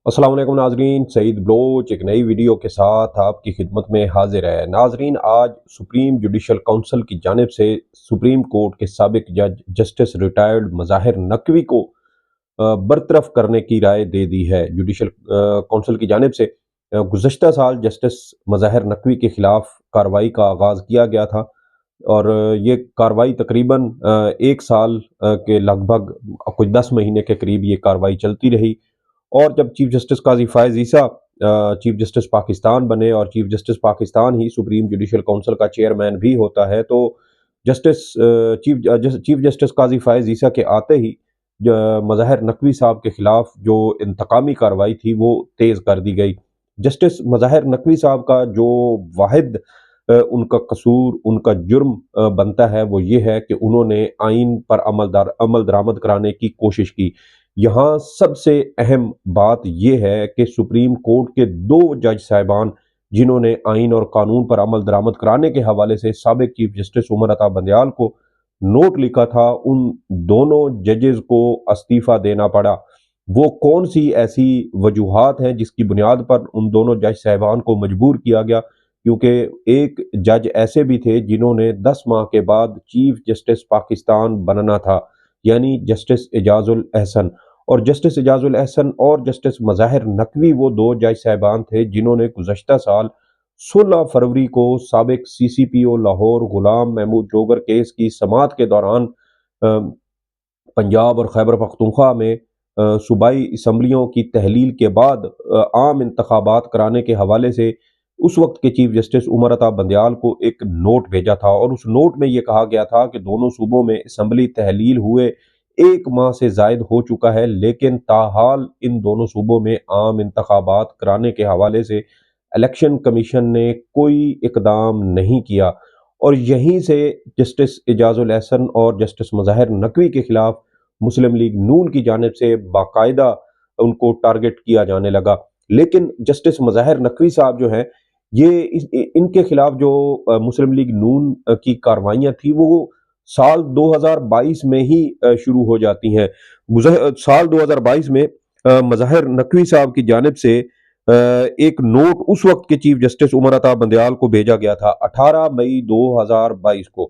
السلام علیکم ناظرین، سعید بلوچ ایک نئی ویڈیو کے ساتھ آپ کی خدمت میں حاضر ہے۔ ناظرین، آج سپریم جوڈیشل کونسل کی جانب سے سپریم کورٹ کے سابق جج جسٹس ریٹائرڈ مظاہر نقوی کو برطرف کرنے کی رائے دے دی ہے۔ جوڈیشل کونسل کی جانب سے گزشتہ سال جسٹس مظاہر نقوی کے خلاف کارروائی کا آغاز کیا گیا تھا، اور یہ کارروائی تقریباً ایک سال کے لگ بھگ کچھ 10 مہینے کے قریب یہ کارروائی چلتی رہی۔ اور جب چیف جسٹس قاضی فائز عیسیٰ چیف جسٹس پاکستان بنے، اور چیف جسٹس پاکستان ہی سپریم جوڈیشل کونسل کا چیئرمین بھی ہوتا ہے، تو چیف جسٹس قاضی فائز عیسیٰ کے آتے ہی مظاہر نقوی صاحب کے خلاف جو انتقامی کارروائی تھی وہ تیز کر دی گئی۔ جسٹس مظاہر نقوی صاحب کا جو واحد ان کا قصور، ان کا جرم بنتا ہے، وہ یہ ہے کہ انہوں نے آئین پر عمل درآمد کرانے کی کوشش کی۔ یہاں سب سے اہم بات یہ ہے کہ سپریم کورٹ کے دو جج صاحبان جنہوں نے آئین اور قانون پر عمل درآمد کرانے کے حوالے سے سابق چیف جسٹس عمر عطا بندیال کو نوٹ لکھا تھا، ان دونوں ججز کو استعفیٰ دینا پڑا۔ وہ کون سی ایسی وجوہات ہیں جس کی بنیاد پر ان دونوں جج صاحبان کو مجبور کیا گیا؟ کیونکہ ایک جج ایسے بھی تھے جنہوں نے 10 ماہ کے بعد چیف جسٹس پاکستان بننا تھا، یعنی جسٹس اعجاز الاحسن۔ اور جسٹس اعجاز الاحسن اور جسٹس مظاہر نقوی وہ دو جج صاحبان تھے جنہوں نے گزشتہ سال 16 فروری کو سابق سی سی پی او لاہور غلام محمود جوگر کیس کی سماعت کے دوران پنجاب اور خیبر پختونخوا میں صوبائی اسمبلیوں کی تحلیل کے بعد عام انتخابات کرانے کے حوالے سے اس وقت کے چیف جسٹس عمر عطا بندیال کو ایک نوٹ بھیجا تھا، اور اس نوٹ میں یہ کہا گیا تھا کہ دونوں صوبوں میں اسمبلی تحلیل ہوئے 1 ماہ سے زائد ہو چکا ہے، لیکن تاحال ان دونوں صوبوں میں عام انتخابات کرانے کے حوالے سے الیکشن کمیشن نے کوئی اقدام نہیں کیا۔ اور یہیں سے جسٹس اعجاز الاحسن اور جسٹس مظاہر نقوی کے خلاف مسلم لیگ نون کی جانب سے باقاعدہ ان کو ٹارگٹ کیا جانے لگا۔ لیکن جسٹس مظاہر نقوی صاحب جو ہیں، یہ ان کے خلاف جو مسلم لیگ نون کی کارروائیاں تھیں وہ سال 2022 میں ہی شروع ہو جاتی ہیں۔ سال 2022 میں مظاہر نقوی صاحب کی جانب سے ایک نوٹ اس وقت کے چیف جسٹس عمر عطا بندیال کو بھیجا گیا تھا 18 مئی 2022 کو،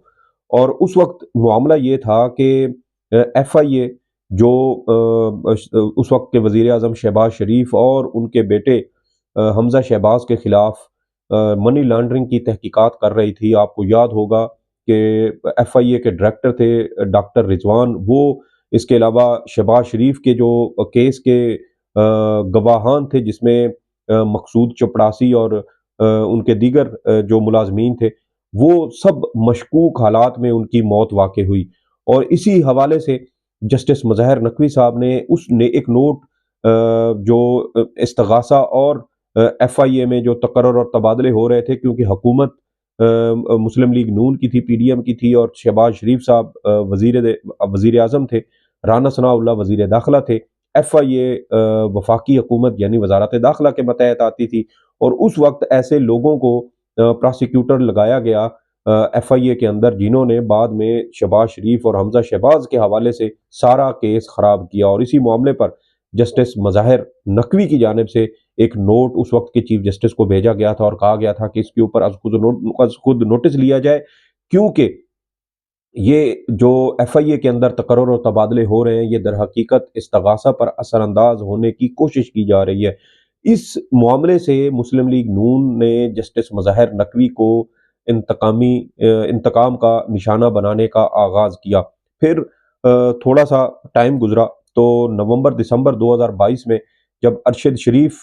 اور اس وقت معاملہ یہ تھا کہ ایف آئی اے جو اس وقت کے وزیر اعظم شہباز شریف اور ان کے بیٹے حمزہ شہباز کے خلاف منی لانڈرنگ کی تحقیقات کر رہی تھی۔ آپ کو یاد ہوگا کہ ایف آئی اے کے ڈائریکٹر تھے ڈاکٹر رضوان، وہ اس کے علاوہ شہباز شریف کے جو کیس کے گواہان تھے جس میں مقصود چپڑاسی اور ان کے دیگر جو ملازمین تھے، وہ سب مشکوک حالات میں ان کی موت واقع ہوئی۔ اور اسی حوالے سے جسٹس مظاہر نقوی صاحب نے اس نے ایک نوٹ جو استغاثہ اور ایف آئی اے میں جو تقرر اور تبادلے ہو رہے تھے، کیونکہ حکومت مسلم لیگ نون کی تھی، پی ڈی ایم کی تھی، اور شہباز شریف صاحب وزیر اعظم تھے، رانا ثناء اللہ وزیر داخلہ تھے، ایف آئی اے وفاقی حکومت یعنی وزارت داخلہ کے ماتحت آتی تھی، اور اس وقت ایسے لوگوں کو پراسیکیوٹر لگایا گیا ایف آئی اے کے اندر جنہوں نے بعد میں شہباز شریف اور حمزہ شہباز کے حوالے سے سارا کیس خراب کیا۔ اور اسی معاملے پر جسٹس مظاہر نقوی کی جانب سے ایک نوٹ اس وقت کے چیف جسٹس کو بھیجا گیا تھا، اور کہا گیا تھا کہ اس کے اوپر از خود نوٹس لیا جائے، کیونکہ یہ جو ایف آئی اے کے اندر تقرر اور تبادلے ہو رہے ہیں یہ در حقیقت استغاثہ پر اثر انداز ہونے کی کوشش کی جا رہی ہے۔ اس معاملے سے مسلم لیگ نون نے جسٹس مظاہر نقوی کو انتقام کا نشانہ بنانے کا آغاز کیا۔ پھر تھوڑا سا ٹائم گزرا تو نومبر دسمبر 2022 میں جب ارشد شریف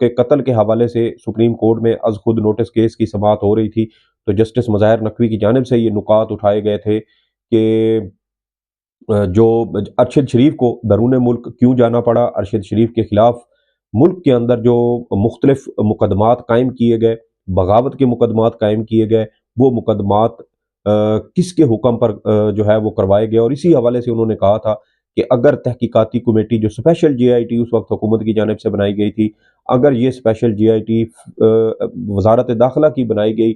کے قتل کے حوالے سے سپریم کورٹ میں از خود نوٹس کیس کی سماعت ہو رہی تھی، تو جسٹس مظاہر نقوی کی جانب سے یہ نکات اٹھائے گئے تھے کہ جو ارشد شریف کو بیرون ملک کیوں جانا پڑا، ارشد شریف کے خلاف ملک کے اندر جو مختلف مقدمات قائم کیے گئے، بغاوت کے مقدمات قائم کیے گئے، وہ مقدمات کس کے حکم پر جو ہے وہ کروائے گئے۔ اور اسی حوالے سے انہوں نے کہا تھا کہ اگر تحقیقاتی کمیٹی جو اسپیشل جے آئی ٹی اس وقت حکومت کی جانب سے بنائی گئی تھی، اگر یہ اسپیشل جے آئی ٹی وزارت داخلہ کی بنائی گئی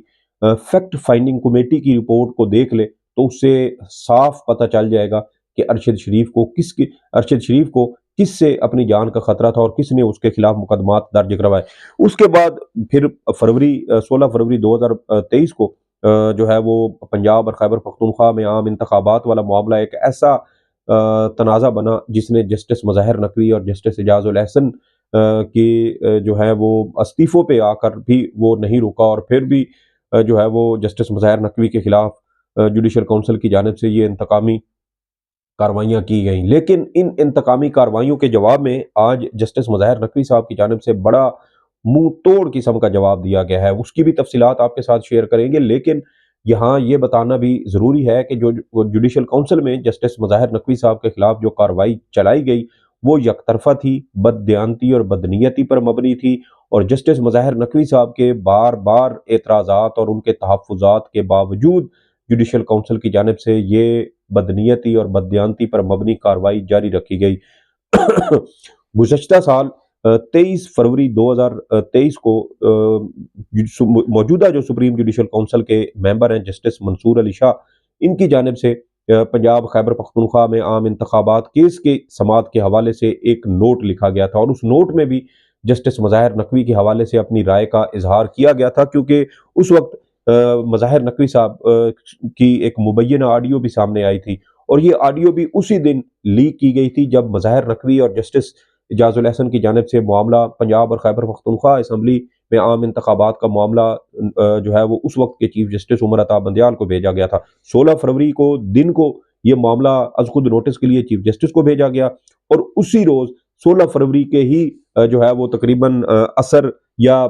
فیکٹ فائنڈنگ کمیٹی کی رپورٹ کو دیکھ لے تو اس سے صاف پتہ چل جائے گا کہ ارشد شریف کو کس سے اپنی جان کا خطرہ تھا اور کس نے اس کے خلاف مقدمات درج کروائے۔ اس کے بعد پھر 16 فروری 2023 کو جو ہے وہ پنجاب اور خیبر پختونخوا میں عام انتخابات والا معاملہ ایک ایسا تنازع بنا جس نے جسٹس مظاہر نقوی اور جسٹس اعجاز الاحسن کی جو ہے وہ استعفوں پہ آ کر بھی وہ نہیں رکا، اور پھر بھی جو ہے وہ جسٹس مظاہر نقوی کے خلاف جوڈیشل کونسل کی جانب سے یہ انتقامی کاروائیاں کی گئیں۔ لیکن ان انتقامی کاروائیوں کے جواب میں آج جسٹس مظاہر نقوی صاحب کی جانب سے بڑا منہ توڑ قسم کا جواب دیا گیا ہے، اس کی بھی تفصیلات آپ کے ساتھ شیئر کریں گے۔ لیکن یہاں یہ بتانا بھی ضروری ہے کہ جو جوڈیشل کونسل میں جسٹس مظاہر نقوی صاحب کے خلاف جو کارروائی چلائی گئی وہ یک طرفہ تھی، بددیانتی اور بدنیتی پر مبنی تھی، اور جسٹس مظاہر نقوی صاحب کے بار بار اعتراضات اور ان کے تحفظات کے باوجود جوڈیشل کونسل کی جانب سے یہ بدنیتی اور بددیانتی پر مبنی کارروائی جاری رکھی گئی۔ گزشتہ سال 23 فروری 2023 کو موجودہ جو سپریم جوڈیشل کونسل کے ممبر ہیں جسٹس منصور علی شاہ، ان کی جانب سے پنجاب خیبر پختونخوا میں عام انتخابات کیس کے سماعت کے حوالے سے ایک نوٹ لکھا گیا تھا، اور اس نوٹ میں بھی جسٹس مظاہر نقوی کے حوالے سے اپنی رائے کا اظہار کیا گیا تھا، کیونکہ اس وقت مظاہر نقوی صاحب کی ایک مبینہ آڈیو بھی سامنے آئی تھی، اور یہ آڈیو بھی اسی دن لیک کی گئی تھی جب مظاہر نقوی اور جسٹس اعجاز الاحسن کی جانب سے معاملہ پنجاب اور خیبر پختونخوا اسمبلی میں عام انتخابات کا معاملہ جو ہے وہ اس وقت کے چیف جسٹس عمر عطا بندیال کو بھیجا گیا تھا۔ 16 فروری کو دن کو یہ معاملہ از خود نوٹس کے لیے چیف جسٹس کو بھیجا گیا، اور اسی روز 16 فروری کے ہی جو ہے وہ تقریباً عصر یا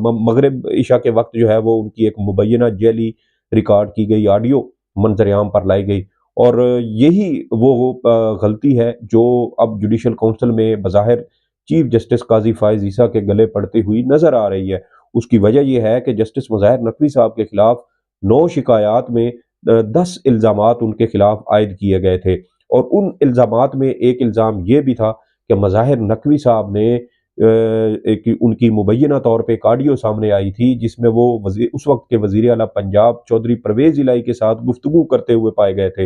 مغرب عشاء کے وقت جو ہے وہ ان کی ایک مبینہ جعلی ریکارڈ کی گئی آڈیو منظر عام پر لائی گئی، اور یہی وہ غلطی ہے جو اب جوڈیشل کونسل میں بظاہر چیف جسٹس قاضی فائز عیسیٰ کے گلے پڑتی ہوئی نظر آ رہی ہے۔ اس کی وجہ یہ ہے کہ جسٹس مظاہر نقوی صاحب کے خلاف 9 شکایات میں 10 الزامات ان کے خلاف عائد کیے گئے تھے، اور ان الزامات میں ایک الزام یہ بھی تھا کہ مظاہر نقوی صاحب نے ان کی مبینہ طور پہ ایک آڈیو سامنے آئی تھی جس میں وہ اس وقت کے وزیر اعلیٰ پنجاب چودھری پرویز الہی کے ساتھ گفتگو کرتے ہوئے پائے گئے تھے،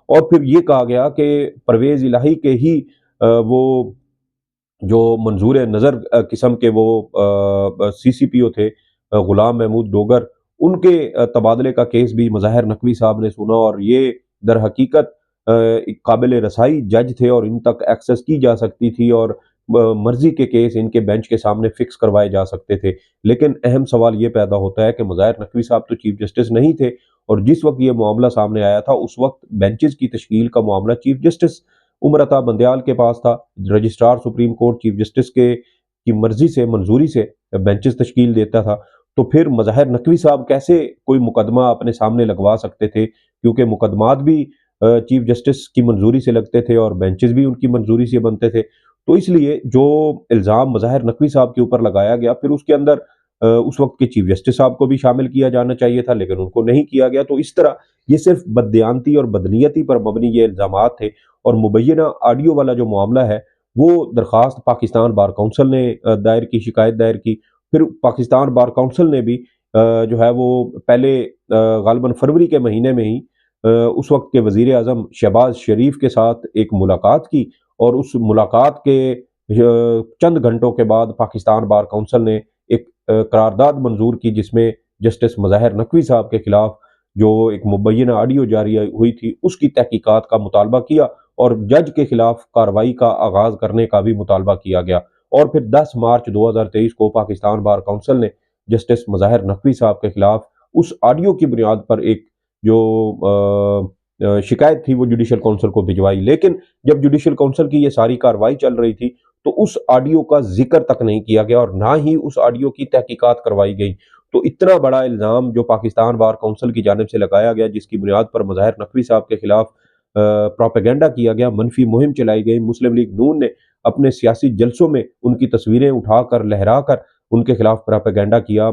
اور پھر یہ کہا گیا کہ پرویز الہی کے ہی وہ جو منظور نظر قسم کے وہ CCPO تھے غلام محمود ڈوگر، ان کے تبادلے کا کیس بھی مظاہر نقوی صاحب نے سنا، اور یہ در حقیقت ایک قابل رسائی جج تھے اور ان تک ایکسس کی جا سکتی تھی، اور مرضی کے کیس ان کے بینچ کے سامنے فکس کروائے جا سکتے تھے۔ لیکن اہم سوال یہ پیدا ہوتا ہے کہ مظاہر نقوی صاحب تو چیف جسٹس نہیں تھے، اور جس وقت یہ معاملہ سامنے آیا تھا اس وقت بینچز کی تشکیل کا معاملہ چیف جسٹس عمر عطا بندیال کے پاس تھا، registrar supreme court chief justice کی مرضی سے منظوری سے بینچز تشکیل دیتا تھا، تو پھر مظاہر نقوی صاحب کیسے کوئی مقدمہ اپنے سامنے لگوا سکتے تھے، کیونکہ مقدمات بھی چیف جسٹس کی منظوری سے لگتے تھے اور بینچز بھی ان کی منظوری سے بنتے تھے۔ تو اس لیے جو الزام مظاہر نقوی صاحب کے اوپر لگایا گیا پھر اس کے اندر اس وقت کے چیف جسٹس صاحب کو بھی شامل کیا جانا چاہیے تھا، لیکن ان کو نہیں کیا گیا۔ تو اس طرح یہ صرف بددیانتی اور بدنیتی پر مبنی یہ الزامات تھے، اور مبینہ آڈیو والا جو معاملہ ہے وہ درخواست پاکستان بار کونسل نے دائر کی، شکایت دائر کی، پھر پاکستان بار کونسل نے بھی جو ہے وہ پہلے غالباً فروری کے مہینے میں ہی اس وقت کے وزیر اعظم شہباز شریف کے ساتھ ایک ملاقات کی، اور اس ملاقات کے چند گھنٹوں کے بعد پاکستان بار کونسل نے ایک قرارداد منظور کی جس میں جسٹس مظاہر نقوی صاحب کے خلاف جو ایک مبینہ آڈیو جاری ہوئی تھی اس کی تحقیقات کا مطالبہ کیا، اور جج کے خلاف کارروائی کا آغاز کرنے کا بھی مطالبہ کیا گیا، اور پھر 10 مارچ 2023 کو پاکستان بار کونسل نے جسٹس مظاہر نقوی صاحب کے خلاف اس آڈیو کی بنیاد پر ایک جو شکایت تھی وہ جوڈیشل کونسل کو بھجوائی۔ لیکن جب جوڈیشل کونسل کی یہ ساری کارروائی چل رہی تھی تو اس آڈیو کا ذکر تک نہیں کیا گیا، اور نہ ہی اس آڈیو کی تحقیقات کروائی گئی۔ تو اتنا بڑا الزام جو پاکستان بار کونسل کی جانب سے لگایا گیا، جس کی بنیاد پر مظاہر نقوی صاحب کے خلاف پروپیگنڈا کیا گیا، منفی مہم چلائی گئی، مسلم لیگ نون نے اپنے سیاسی جلسوں میں ان کی تصویریں اٹھا کر لہرا کر ان کے خلاف پروپیگنڈا کیا،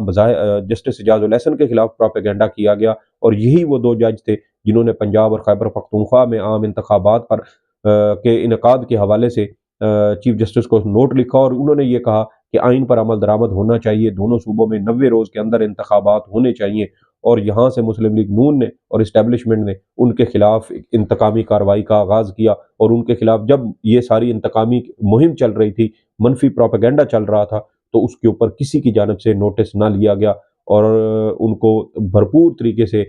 جسٹس اعجاز الاحسن کے خلاف پروپیگنڈا کیا گیا، اور یہی وہ 2 جج تھے جنہوں نے پنجاب اور خیبر پختونخوا میں عام انتخابات پر کے انعقاد کے حوالے سے چیف جسٹس کو نوٹ لکھا، اور انہوں نے یہ کہا کہ آئین پر عمل درآمد ہونا چاہیے، دونوں صوبوں میں 90 روز کے اندر انتخابات ہونے چاہیے، اور یہاں سے مسلم لیگ نون نے اور اسٹیبلشمنٹ نے ان کے خلاف انتقامی کارروائی کا آغاز کیا، اور ان کے خلاف جب یہ ساری انتقامی مہم چل رہی تھی، منفی پروپیگنڈا چل رہا تھا، تو اس کے اوپر کسی کی جانب سے نوٹس نہ لیا گیا، اور ان کو بھرپور طریقے سے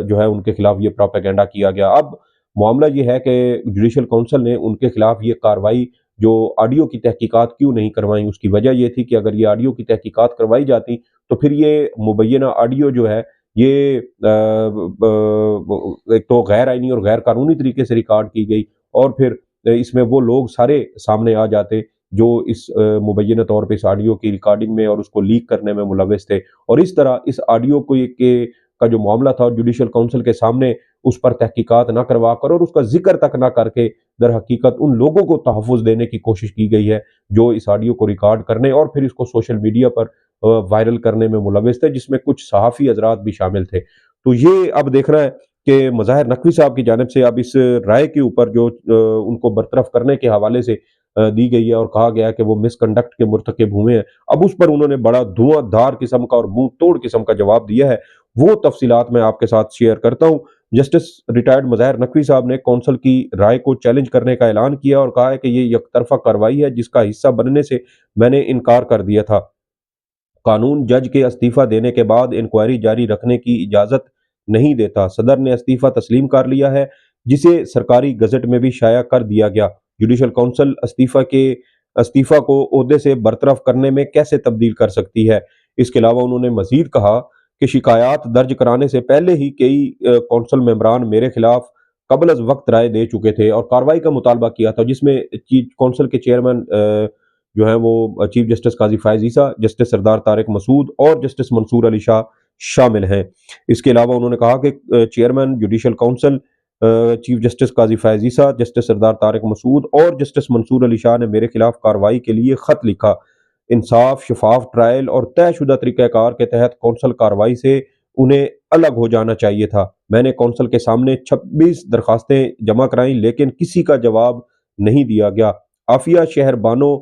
جو ہے ان کے خلاف یہ پروپیگنڈا کیا گیا۔ اب معاملہ یہ ہے کہ جوڈیشل کونسل نے ان کے خلاف یہ کارروائی جو آڈیو کی تحقیقات کیوں نہیں کروائیں، اس کی وجہ یہ تھی کہ اگر یہ آڈیو کی تحقیقات کروائی جاتی تو پھر یہ مبینہ آڈیو جو ہے یہ ایک تو غیر آئینی اور غیر قانونی طریقے سے ریکارڈ کی گئی، اور پھر اس میں وہ لوگ سارے سامنے آ جاتے جو اس مبینہ طور پہ اس آڈیو کی ریکارڈنگ میں اور اس کو لیک کرنے میں ملوث تھے، اور اس طرح اس آڈیو کو کا جو معاملہ تھا جوڈیشل کونسل کے سامنے اس پر تحقیقات نہ کروا کر اور اس کا ذکر تک نہ کر کے در حقیقت ان لوگوں کو تحفظ دینے کی کوشش کی گئی ہے جو اس آڈیو کو ریکارڈ کرنے اور پھر اس کو سوشل میڈیا پر وائرل کرنے میں ملوث تھے، جس میں کچھ صحافی حضرات بھی شامل تھے۔ تو یہ اب دیکھنا ہے کہ مظاہر نقوی صاحب کی جانب سے اب اس رائے کے اوپر جو ان کو برطرف کرنے کے حوالے سے دی گئی ہے اور کہا گیا ہے کہ وہ مس کنڈکٹ کے مرتکب ہوئے ہیں، اب اس پر انہوں نے بڑا دھواں دھار قسم کا اور منہ توڑ قسم کا جواب دیا ہے۔ وہ تفصیلات میں آپ کے ساتھ شیئر کرتا ہوں۔ جسٹس ریٹائرڈ مظاہر نقوی صاحب نے کونسل کی رائے کو چیلنج کرنے کا اعلان کیا اور کہا ہے کہ یہ یک طرفہ کارروائی ہے جس کا حصہ بننے سے میں نے انکار کر دیا تھا۔ قانون جج کے استعفیٰ دینے کے بعد انکوائری جاری رکھنے کی اجازت نہیں دیتا۔ صدر نے استعفیٰ تسلیم کر لیا ہے جسے سرکاری گزٹ میں بھی شائع کر دیا گیا۔ جوڈیشل کونسل استعفیٰ کو عہدے سے برطرف کرنے میں کیسے تبدیل کر سکتی ہے؟ اس کے علاوہ انہوں نے مزید کہا کہ شکایات درج کرانے سے پہلے ہی کئی کونسل ممبران میرے خلاف قبل از وقت رائے دے چکے تھے اور کارروائی کا مطالبہ کیا تھا، جس میں کونسل کے چیئرمین جو ہیں وہ چیف جسٹس قاضی فائز عیسیٰ، جسٹس سردار طارق مسعود اور جسٹس منصور علی شاہ شامل ہیں۔ اس کے علاوہ انہوں نے کہا کہ chairman judicial council chief justice قاضی فائز عیسیٰ، جسٹس سردار طارق مسعود اور جسٹس منصور علی شاہ نے میرے خلاف کارروائی کے لیے خط لکھا۔ انصاف، شفاف ٹرائل اور طے شدہ طریقہ کار کے تحت کونسل کارروائی سے انہیں الگ ہو جانا چاہیے تھا۔ میں نے کونسل کے سامنے 26 درخواستیں جمع کرائیں لیکن کسی کا جواب نہیں دیا گیا۔ عافیہ شہر بانو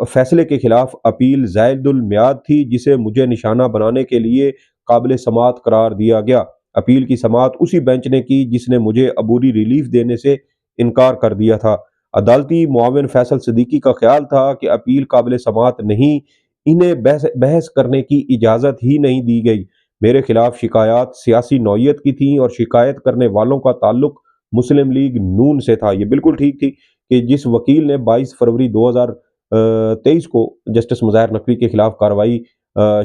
فیصلے کے خلاف اپیل زائد المیعاد تھی جسے مجھے نشانہ بنانے کے لیے قابل سماعت قرار دیا گیا۔ اپیل کی سماعت اسی بینچ نے کی جس نے مجھے عبوری ریلیف دینے سے انکار کر دیا تھا۔ عدالتی معاون فیصل صدیقی کا خیال تھا کہ اپیل قابل سماعت نہیں، انہیں بحث کرنے کی اجازت ہی نہیں دی گئی۔ میرے خلاف شکایات سیاسی نوعیت کی تھیں اور شکایت کرنے والوں کا تعلق مسلم لیگ نون سے تھا۔ یہ بالکل ٹھیک تھی کہ جس وکیل نے 22 فروری 2023 کو جسٹس مظاہر نقوی کے خلاف کارروائی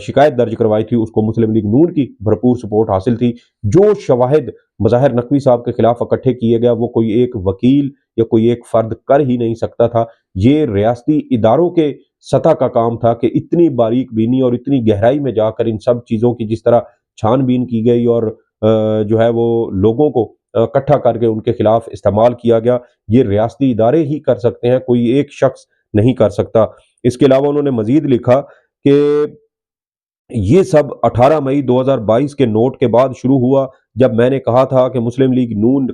شکایت درج کروائی تھی، اس کو مسلم لیگ نون کی بھرپور سپورٹ حاصل تھی۔ جو شواہد مظاہر نقوی صاحب کے خلاف اکٹھے کیے گئے وہ کوئی ایک وکیل یا کوئی ایک فرد کر ہی نہیں سکتا تھا، یہ ریاستی اداروں کے سطح کا کام تھا کہ اتنی باریک بینی اور اتنی گہرائی میں جا کر ان سب چیزوں کی جس طرح چھان بین کی گئی اور جو ہے وہ لوگوں کو اکٹھا کر کے ان کے خلاف استعمال کیا گیا، یہ ریاستی ادارے ہی کر سکتے ہیں، کوئی ایک شخص نہیں کر سکتا۔ اس کے علاوہ انہوں نے مزید لکھا کہ یہ سب 18 مئی 2022 کے نوٹ کے بعد شروع ہوا جب میں نے کہا تھا کہ مسلم لیگ نون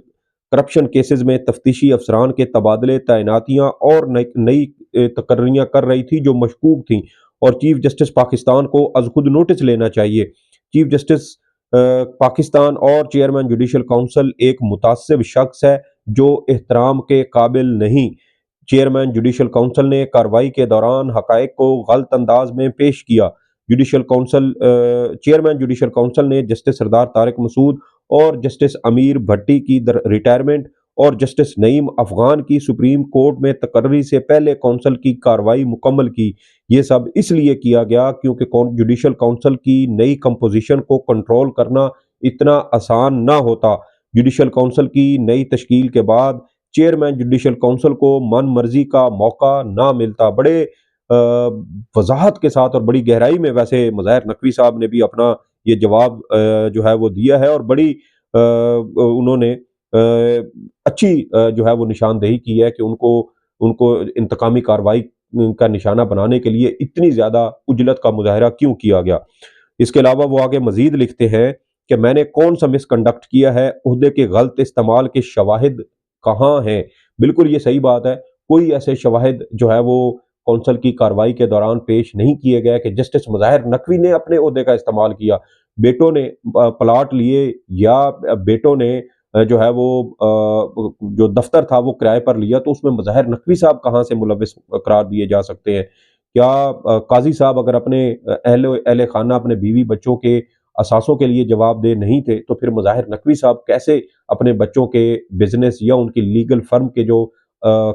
کرپشن کیسز میں تفتیشی افسران کے تبادلے، تعیناتیاں اور نئی تقرریاں کر رہی تھی جو مشکوک تھیں اور چیف جسٹس پاکستان کو از خود نوٹس لینا چاہیے۔ چیف جسٹس پاکستان اور چیئرمین جوڈیشل کونسل ایک متعصب شخص ہے جو احترام کے قابل نہیں۔ چیئرمین جوڈیشل کونسل نے کارروائی کے دوران حقائق کو غلط انداز میں پیش کیا۔ چیئرمین جوڈیشل کونسل نے جسٹس سردار طارق مسعود اور جسٹس امیر بھٹی کی ریٹائرمنٹ اور جسٹس نعیم افغان کی سپریم کورٹ میں تقرری سے پہلے کونسل کی کارروائی مکمل کی۔ یہ سب اس لیے کیا گیا کیونکہ جوڈیشل کونسل کی نئی کمپوزیشن کو کنٹرول کرنا اتنا آسان نہ ہوتا۔ جوڈیشل کونسل کی نئی تشکیل کے بعد چیئرمین جوڈیشل کونسل کو من مرضی کا موقع نہ ملتا۔ بڑے وضاحت کے ساتھ اور بڑی گہرائی میں ویسے مظاہر نقوی صاحب نے بھی اپنا یہ جواب جو ہے وہ دیا ہے اور بڑی انہوں نے اچھی جو ہے وہ نشاندہی کی ہے کہ ان کو انتقامی کارروائی کا نشانہ بنانے کے لیے اتنی زیادہ عجلت کا مظاہرہ کیوں کیا گیا۔ اس کے علاوہ وہ آگے مزید لکھتے ہیں کہ میں نے کون سا مس کنڈکٹ کیا ہے، عہدے کے غلط استعمال کے شواہد کہاں ہیں؟ بالکل یہ صحیح بات ہے، کوئی ایسے شواہد جو ہے وہ کونسل کی کارروائی کے دوران پیش نہیں کیے گئے کہ جسٹس مظاہر نقوی نے اپنے عہدے کا استعمال کیا، بیٹوں نے پلاٹ لیے، یا بیٹوں نے جو ہے وہ جو دفتر تھا وہ کرائے پر لیا، تو اس میں مظاہر نقوی صاحب کہاں سے ملوث قرار دیے جا سکتے ہیں؟ کیا قاضی صاحب اگر اپنے اہل خانہ، اپنے بیوی بچوں کے اثاثوں کے لیے جواب دہ نہیں تھے، تو پھر مظاہر نقوی صاحب کیسے اپنے بچوں کے بزنس یا ان کی لیگل فرم کے جو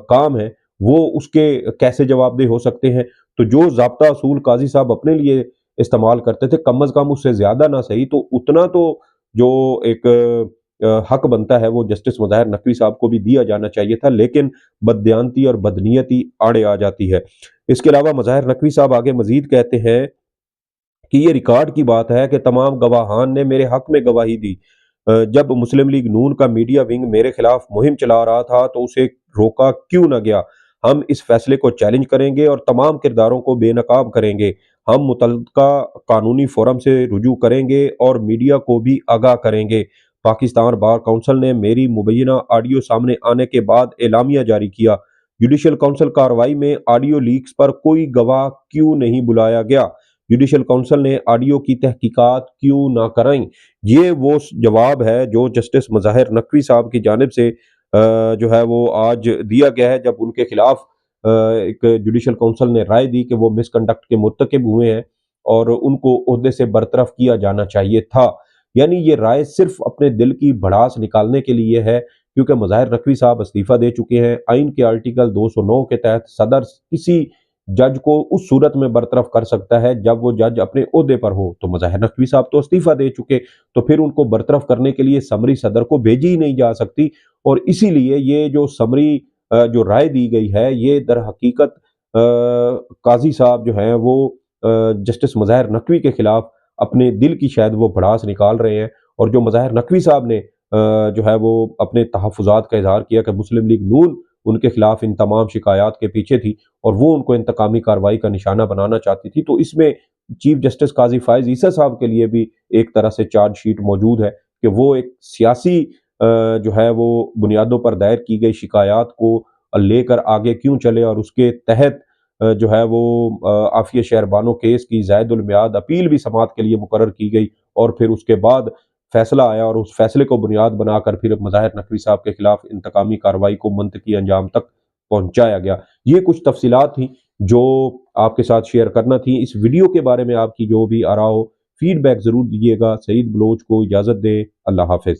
کام ہیں وہ اس کے کیسے جواب دہ ہو سکتے ہیں؟ تو جو ضابطہ اصول قاضی صاحب اپنے لیے استعمال کرتے تھے، کم از کم اس سے زیادہ نہ صحیح تو اتنا تو جو ایک حق بنتا ہے وہ جسٹس مظاہر نقوی صاحب کو بھی دیا جانا چاہیے تھا، لیکن بددیانتی اور بدنیتی آڑے آ جاتی ہے۔ اس کے علاوہ مظاہر نقوی صاحب آگے مزید کہتے ہیں کہ یہ ریکارڈ کی بات ہے کہ تمام گواہان نے میرے حق میں گواہی دی۔ جب مسلم لیگ نون کا میڈیا ونگ میرے خلاف مہم چلا رہا تھا تو اسے روکا کیوں نہ گیا؟ ہم اس فیصلے کو چیلنج کریں گے اور تمام کرداروں کو بے نقاب کریں گے۔ ہم متعلقہ قانونی فورم سے رجوع کریں گے اور میڈیا کو بھی آگاہ کریں گے۔ پاکستان بار کونسل نے میری مبینہ آڈیو سامنے آنے کے بعد اعلامیہ جاری کیا۔ جوڈیشل کونسل کارروائی میں آڈیو لیکس پر کوئی گواہ کیوں نہیں بلایا گیا؟ جوڈیشل کونسل نے آڈیو کی تحقیقات کیوں نہ کرائیں؟ یہ وہ جواب ہے جو جسٹس مظاہر نقوی صاحب کی جانب سے جو ہے وہ آج دیا گیا ہے، جب ان کے خلاف ایک جوڈیشل کونسل نے رائے دی کہ وہ مس کنڈکٹ کے مرتکب ہوئے ہیں اور ان کو عہدے سے برطرف کیا جانا چاہیے تھا۔ یعنی یہ رائے صرف اپنے دل کی بھڑاس نکالنے کے لیے ہے، کیونکہ مظاہر نقوی صاحب استعفیٰ دے چکے ہیں۔ آئین کے آرٹیکل 209 کے تحت صدر کسی جج کو اس صورت میں برطرف کر سکتا ہے جب وہ جج اپنے عہدے پر ہو، تو مظاہر نقوی صاحب تو استعفیٰ دے چکے، تو پھر ان کو برطرف کرنے کے لیے سمری صدر کو بھیجی ہی نہیں جا سکتی، اور اسی لیے یہ جو سمری جو رائے دی گئی ہے، یہ در حقیقت قاضی صاحب جو ہیں وہ جسٹس مظاہر نقوی کے خلاف اپنے دل کی شاید وہ بھڑاس نکال رہے ہیں، اور جو مظاہر نقوی صاحب نے جو ہے وہ اپنے تحفظات کا اظہار کیا کہ مسلم لیگ نون ان کے خلاف ان تمام شکایات کے پیچھے تھی اور وہ ان کو انتقامی کارروائی کا نشانہ بنانا چاہتی تھی، تو اس میں چیف جسٹس قاضی فائز عیسیٰ صاحب کے لیے بھی ایک طرح سے چارج شیٹ موجود ہے کہ وہ ایک سیاسی جو ہے وہ بنیادوں پر دائر کی گئی شکایات کو لے کر آگے کیوں چلے، اور اس کے تحت جو ہے وہ عافیہ شہر بانو کیس کی زائد المیعاد اپیل بھی سماعت کے لیے مقرر کی گئی، اور پھر اس کے بعد فیصلہ آیا اور اس فیصلے کو بنیاد بنا کر پھر مظاہر نقوی صاحب کے خلاف انتقامی کارروائی کو منطقی انجام تک پہنچایا گیا۔ یہ کچھ تفصیلات تھیں جو آپ کے ساتھ شیئر کرنا تھی۔ اس ویڈیو کے بارے میں آپ کی جو بھی آراء ہو، فیڈ بیک ضرور دیجیے گا۔ سعید بلوچ کو اجازت دیں، اللہ حافظ۔